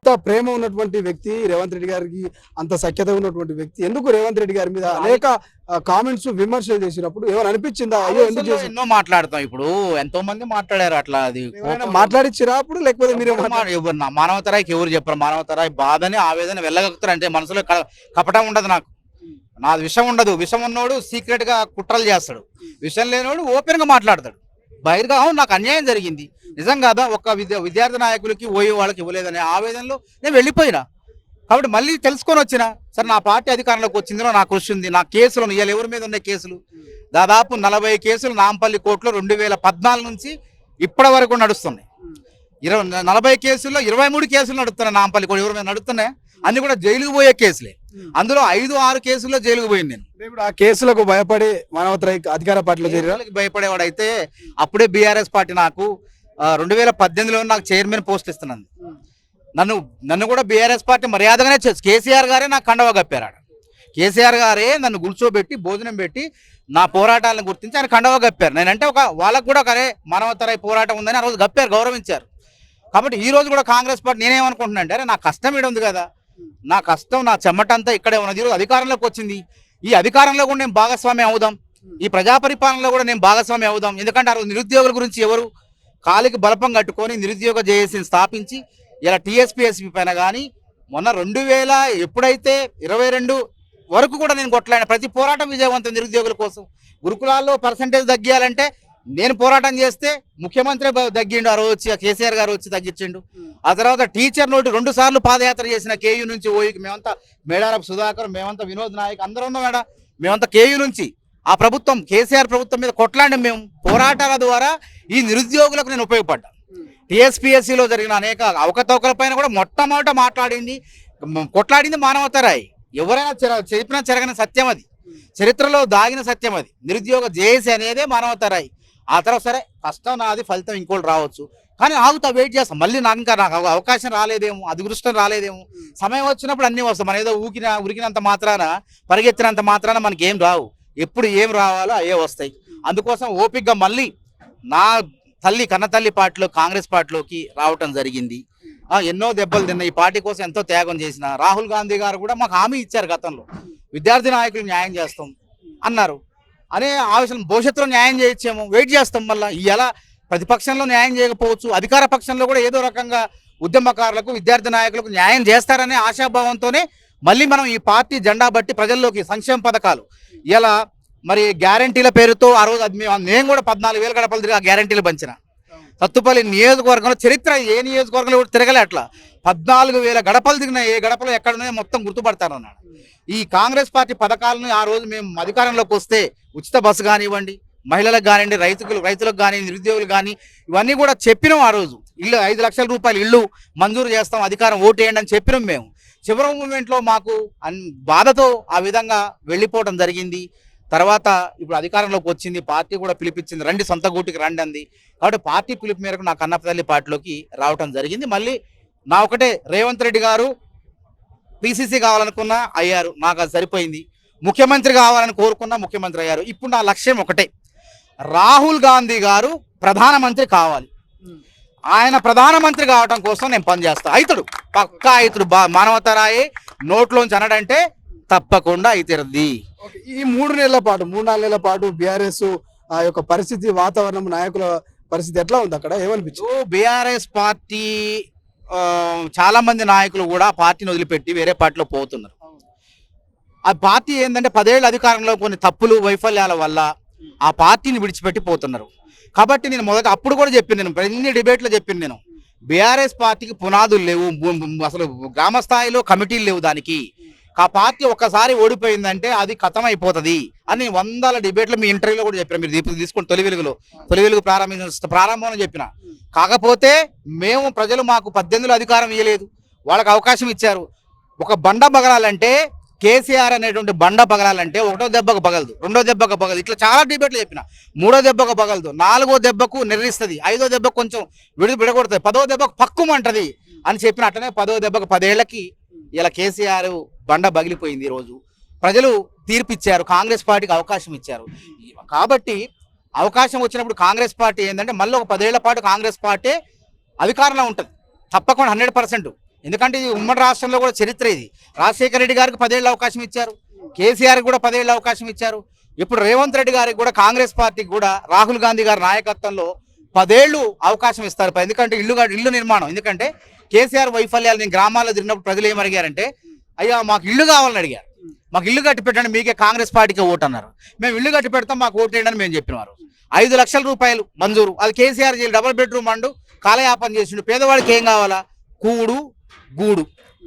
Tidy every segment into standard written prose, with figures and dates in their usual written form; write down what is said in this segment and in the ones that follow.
అంత ప్రేమ ఉన్నటువంటి వ్యక్తి రేవంత్ రెడ్డి గారికి, అంత సఖ్యత ఉన్నటువంటి వ్యక్తి ఎందుకు రేవంత్ రెడ్డి గారి మీద అనేక కామెంట్స్ విమర్శలు చేసినప్పుడు ఏమైనా అనిపించిందా? అయ్యో ఎందుకు చేసి ఎన్నో మాట్లాడతాం. ఇప్పుడు ఎంతో మంది మాట్లాడారు అట్లా. అది మాట్లాడిచ్చిరా అప్పుడు, లేకపోతే మీరే ఎవరు మానవతరాయికి ఎవరు చెప్పరు? మానవతరాయి బాధని ఆవేదన వెళ్ళగలుగుతారు అంటే మనసులో కపటం ఉండదు. నాకు నాది విషం ఉండదు. విషం ఉన్నోడు సీక్రెట్ గా కుట్రలు చేస్తాడు, విషం లేనోడు ఓపెన్ గా మాట్లాడతాడు. బహిర్గతం నాకు అన్యాయం జరిగింది నిజం కాదా, ఒక విద్యార్థి నాయకులకి ఓయో వాళ్ళకి ఇవ్వలేదనే ఆవేదనలో నేను వెళ్ళిపోయినా. కాబట్టి మళ్ళీ తెలుసుకొని వచ్చిన సరే నా పార్టీ అధికారంలోకి వచ్చిందిలో నాకు కృషి ఉంది. నా కేసులు ఇవాళ ఎవరి మీద ఉన్నాయి కేసులు దాదాపు 40 కేసులు నాంపల్లి కోర్టులో 2014 నుంచి ఇప్పటి వరకు నడుస్తున్నాయి. 40 కేసుల్లో 23 కేసులు నడుస్తున్నాయి నాంపల్లి కోర్టు. ఎవరి మీద నడుస్తున్నాయి? అన్ని కూడా జైలుకు పోయే కేసులే. అందులో 5-6 కేసుల్లో జైలుకు పోయింది నేను. ఇప్పుడు ఆ కేసులకు భయపడి మానవతరాయి అధికార పార్టీలో చేరారు. భయపడేవాడైతే అప్పుడే బీఆర్ఎస్ పార్టీ నాకు 2018లో నాకు చైర్మన్ పోస్ట్ ఇస్తున్నాను. నన్ను కూడా బీఆర్ఎస్ పార్టీ మర్యాదగానే కేసీఆర్ గారే నాకు కండవ కప్పారు. కేసీఆర్ గారే నన్ను కూర్చోబెట్టి భోజనం పెట్టి నా పోరాటాలను గుర్తించి ఆయన కండవ కప్పారు. నేనంటే వాళ్ళకు కూడా అరే మానవతరాయి పోరాటం ఉందని ఆ రోజు కప్పారు, గౌరవించారు. కాబట్టి ఈ రోజు కూడా కాంగ్రెస్ పార్టీ నేనేమనుకుంటున్నా అంటే అరే నా కష్టం ఈడ ఉంది కదా, నా కష్టం నా చెమటంతా ఇక్కడే ఉన్నది. ఈరోజు అధికారంలోకి వచ్చింది, ఈ అధికారంలో కూడా నేను భాగస్వామ్యం అవుదాం, ఈ ప్రజా పరిపాలనలో కూడా నేను భాగస్వామ్యం అవుదాం. ఎందుకంటే ఆ రోజు నిరుద్యోగుల గురించి ఎవరు కాలికి బలపం కట్టుకొని నిరుద్యోగ జేఏసీని స్థాపించి ఇలా టీఎస్పీఎస్పీ పైన కానీ మొన్న 2000 ఎప్పుడైతే 22 వరకు కూడా నేను కొట్లాడిన ప్రతి పోరాటం విజయవంతం. నిరుద్యోగుల కోసం గురుకులాల్లో పర్సంటేజ్ తగ్గియాలంటే నేను పోరాటం చేస్తే ముఖ్యమంత్రి తగ్గిండు. ఆ రోజు వచ్చి కేసీఆర్ గారు వచ్చి తగ్గించిండు. ఆ తర్వాత టీచర్ నోటి 2 సార్లు పాదయాత్ర చేసిన కేయూ నుంచి ఓయూకి మేమంతా మేడారపు సుధాకర్, మేమంతా వినోద్ నాయక్ అందరూ ఉన్నాం మేడం. మేమంతా కేయూ నుంచి ఆ ప్రభుత్వం కేసీఆర్ ప్రభుత్వం మీద కొట్లాడి మేము పోరాటాల ద్వారా ఈ నిరుద్యోగులకు నేను ఉపయోగపడ్డా. టీఎస్పీఎస్సీలో జరిగిన అనేక అవకతవకల పైన కూడా మొట్టమొదట కొట్లాడింది మానవతరాయి. ఎవరైనా చెప్పినా చెరగని సత్యం అది, చరిత్రలో దాగిన సత్యం అది. నిరుద్యోగ జేఏసీ అనేదే మానవతరాయి. ఆ తర్వాత సరే కష్టం నాది, ఫలితం ఇంకోటి రావచ్చు, కానీ ఆగుతా వెయిట్ చేస్తాం. మళ్ళీ నాకు అవకాశం రాలేదేమో, అదృష్టం రాలేదేమో, సమయం వచ్చినప్పుడు అన్నీ వస్తాం. మన ఏదో ఉరికినంత మాత్రాన పరిగెత్తినంత మాత్రాన మనకి ఏం రావు. ఎప్పుడు ఏం రావాలో అవే వస్తాయి. అందుకోసం ఓపికగా మళ్ళీ నా కన్న తల్లి పార్టీలో కాంగ్రెస్ పార్టీలోకి రావటం జరిగింది. ఎన్నో దెబ్బలు తిన్న ఈ పార్టీ కోసం ఎంతో త్యాగం చేసిన రాహుల్ గాంధీ గారు కూడా మాకు హామీ ఇచ్చారు గతంలో, విద్యార్థి నాయకులు న్యాయం చేస్తాం అన్నారు. అనే ఆవేశం భవిష్యత్తులో న్యాయం చేయొచ్చేమో, వెయిట్ చేస్తాం. మళ్ళీ ఇలా ప్రతిపక్షంలో న్యాయం చేయకపోవచ్చు, అధికార పక్షంలో కూడా ఏదో రకంగా ఉద్యమకారులకు విద్యార్థి నాయకులకు న్యాయం చేస్తారనే ఆశాభావంతోనే మళ్ళీ మనం ఈ పార్టీ జెండా బట్టి ప్రజల్లోకి సంక్షేమ పథకాలు ఇలా మరి గ్యారంటీల పేరుతో ఆ రోజు నేను కూడా 14,000 గడపలు తిరిగి ఆ గ్యారంటీలు పంచిన. సత్తుపల్లి నియోజకవర్గంలో చరిత్ర ఏ నియోజకవర్గంలో కూడా తిరగలే అట్లా. 14,000 గడపలు తిరిగిన ఏ గడపలో ఎక్కడున్నాయో మొత్తం గుర్తుపడతాను అన్నాడు. ఈ కాంగ్రెస్ పార్టీ పథకాలను ఆ రోజు మేము అధికారంలోకి వస్తే ఉచిత బస్సు కానివ్వండి, మహిళలకు కానివ్వండి, రైతులకు కానీ, నిరుద్యోగులు కానీ ఇవన్నీ కూడా చెప్పినాం. ఆ రోజు 5 లక్షల రూపాయలు ఇల్లు మంజూరు చేస్తాం, అధికారం ఓటేయండి అని చెప్పినాం. మేము చివరి మూమెంట్లో మాకు బాధతో ఆ విధంగా వెళ్ళిపోవడం జరిగింది. తర్వాత ఇప్పుడు అధికారంలోకి వచ్చింది, పార్టీ కూడా పిలిపించింది, రండి సొంత గూటికి రండి అంది. కాబట్టి పార్టీ పిలుపు మేరకు నా కన్నపల్లి పార్టీలోకి రావటం జరిగింది. మళ్ళీ నా ఒకటే రేవంత్ రెడ్డి గారు పిసిసి కావాలనుకున్నా అయ్యారు, నాకు అది సరిపోయింది. ముఖ్యమంత్రి కావాలని కోరుకున్నా ముఖ్యమంత్రి అయ్యారు. ఇప్పుడు నా లక్ష్యం ఒకటే, రాహుల్ గాంధీ గారు ప్రధానమంత్రి కావాలి. ఆయన ప్రధానమంత్రి కావడం కోసం నేను పనిచేస్తా. అవుతాడు, పక్కా అవుతాడు. మానవతరాయే నోట్లోంచి అనడంటే తప్పకుండా అవుతుంది. ఈ 3-4 నెలల పాటు బీఆర్ఎస్ ఆ యొక్క పరిస్థితి, వాతావరణం, నాయకుల పరిస్థితి ఎట్లా ఉంది అక్కడ, ఏమనిపించు? బీఆర్ఎస్ పార్టీ చాలా మంది నాయకులు కూడా పార్టీని వదిలిపెట్టి వేరే పార్టీలో పోతున్నారు. ఆ పార్టీ ఏంటంటే 10 ఏళ్ళ అధికారంలో కొన్ని తప్పులు వైఫల్యాల వల్ల ఆ పార్టీని విడిచిపెట్టి పోతున్నారు. కాబట్టి నేను మొదట అప్పుడు కూడా చెప్పాను, నేను ప్రతి డిబేట్లో చెప్పాను, నేను బీఆర్ఎస్ పార్టీకి పునాదులు లేవు, అసలు గ్రామ స్థాయిలో కమిటీలు లేవు దానికి. ఆ పార్టీ ఒక్కసారి ఓడిపోయిందంటే అది ఖతం అయిపోతుంది అని 100 డిబేట్లు మీ ఇంటర్వ్యూలో కూడా చెప్పిన. మీరు తీసుకుని తొలి వెలుగు ప్రారంభంలో చెప్పిన. కాకపోతే ప్రజలు మాకు 18లో అధికారం ఇవ్వలేదు, వాళ్ళకి అవకాశం ఇచ్చారు. ఒక బండ పగలాలంటే కేసీఆర్ అనేటువంటి బండ పగలాలంటే 1వ దెబ్బకు పగలదు, 2వ దెబ్బకు పగలదు, ఇట్లా చాలా డిబేట్లు చెప్పిన. 3వ దెబ్బకు పగలదు, 4వ దెబ్బకు నిర్రిస్తుంది, 5వ దెబ్బకు కొంచెం విడగొడుతుంది, 10వ దెబ్బకు పక్కుమంటది అని చెప్పిన. అట్లనే 10వ దెబ్బకు 10 ఏళ్లకి ఇలా కేసీఆర్ బండ బగిలిపోయింది. ఈరోజు ప్రజలు తీర్పిచ్చారు, కాంగ్రెస్ పార్టీకి అవకాశం ఇచ్చారు. కాబట్టి అవకాశం వచ్చినప్పుడు కాంగ్రెస్ పార్టీ ఏంటంటే మళ్ళీ ఒక 10 ఏళ్ల పాటు కాంగ్రెస్ పార్టీ అధికారంలో ఉంటుంది తప్పకుండా 100%. ఎందుకంటే ఇది ఉమ్మడి రాష్ట్రంలో కూడా చరిత్ర ఇది. రాజశేఖర రెడ్డి గారికి 10 ఏళ్ళ అవకాశం ఇచ్చారు, కేసీఆర్ కూడా 10 ఏళ్ళ అవకాశం ఇచ్చారు. ఇప్పుడు రేవంత్ రెడ్డి గారికి కూడా, కాంగ్రెస్ పార్టీకి కూడా రాహుల్ గాంధీ గారి నాయకత్వంలో 10 ఏళ్ళు అవకాశం ఇస్తారు. ఎందుకంటే ఇల్లు నిర్మాణం. ఎందుకంటే కేసీఆర్ వైఫల్యాలు నేను గ్రామాల్లో తిరిగినప్పుడు ప్రజలు ఏమడిగారంటే, అయ్యా మాకు ఇల్లు కావాలని అడిగారు. మాకు ఇల్లు కట్టి పెట్టండి, మీకే కాంగ్రెస్ పార్టీకి ఓటు అన్నారు. మేము ఇల్లు కట్టి పెడతాం, మాకు ఓటు వేయండి అని మేము చెప్పినారు. 5 లక్షల రూపాయలు మంజూరు. అది కేసీఆర్ చేయాలి, డబుల్ బెడ్రూమ్ అండు కాలయాపన చేసిండు. పేదవాడికి ఏం కావాలా? కూడు గూడు.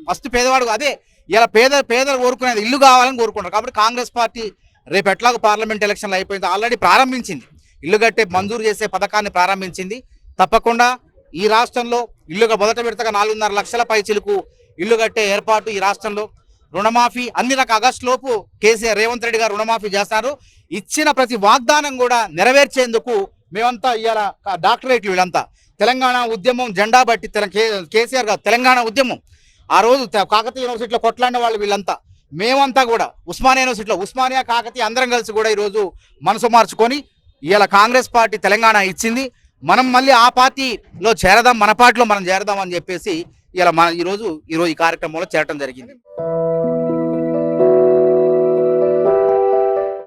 ఫస్ట్ పేదవాడు అదే. ఇలా పేదలు కోరుకునేది ఇల్లు కావాలని కోరుకుంటారు. కాబట్టి కాంగ్రెస్ పార్టీ రేపు ఎట్లాగో పార్లమెంట్ ఎలక్షన్లు అయిపోయింది, ఆల్రెడీ ప్రారంభించింది. ఇల్లు కట్టే మంజూరు చేసే పథకాన్ని ప్రారంభించింది. తప్పకుండా ఈ రాష్ట్రంలో ఇల్లుగా మొదట విడతగా 4.5 లక్షల పైచిలకు ఇల్లు కట్టే ఏర్పాటు ఈ రాష్ట్రంలో. రుణమాఫీ అన్ని రకాల ఆగస్టు లోపు కేసీఆర్ రేవంత్ రెడ్డి గారు రుణమాఫీ చేస్తారు. ఇచ్చిన ప్రతి వాగ్దానం కూడా నెరవేర్చేందుకు మేమంతా ఇవాళ డాక్టరేట్లు వీళ్ళంతా తెలంగాణ ఉద్యమం జెండా బట్టి కేసీఆర్ గారు తెలంగాణ ఉద్యమం ఆ రోజు కాకతీయ యూనివర్సిటీలో కొట్లాడిన వాళ్ళు వీళ్ళంతా, మేమంతా కూడా ఉస్మానియా కాకతీయ అందరం కలిసి కూడా ఈరోజు మనసు మార్చుకొని ఇవాళ కాంగ్రెస్ పార్టీ తెలంగాణ ఇచ్చింది. మనం మళ్ళీ ఆ పార్టీలో చేరదాం, మన పార్టీలో మనం చేరదాం అని చెప్పేసి ఇలా ఈరోజు ఈ కార్యక్రమంలో చేరటం జరిగింది.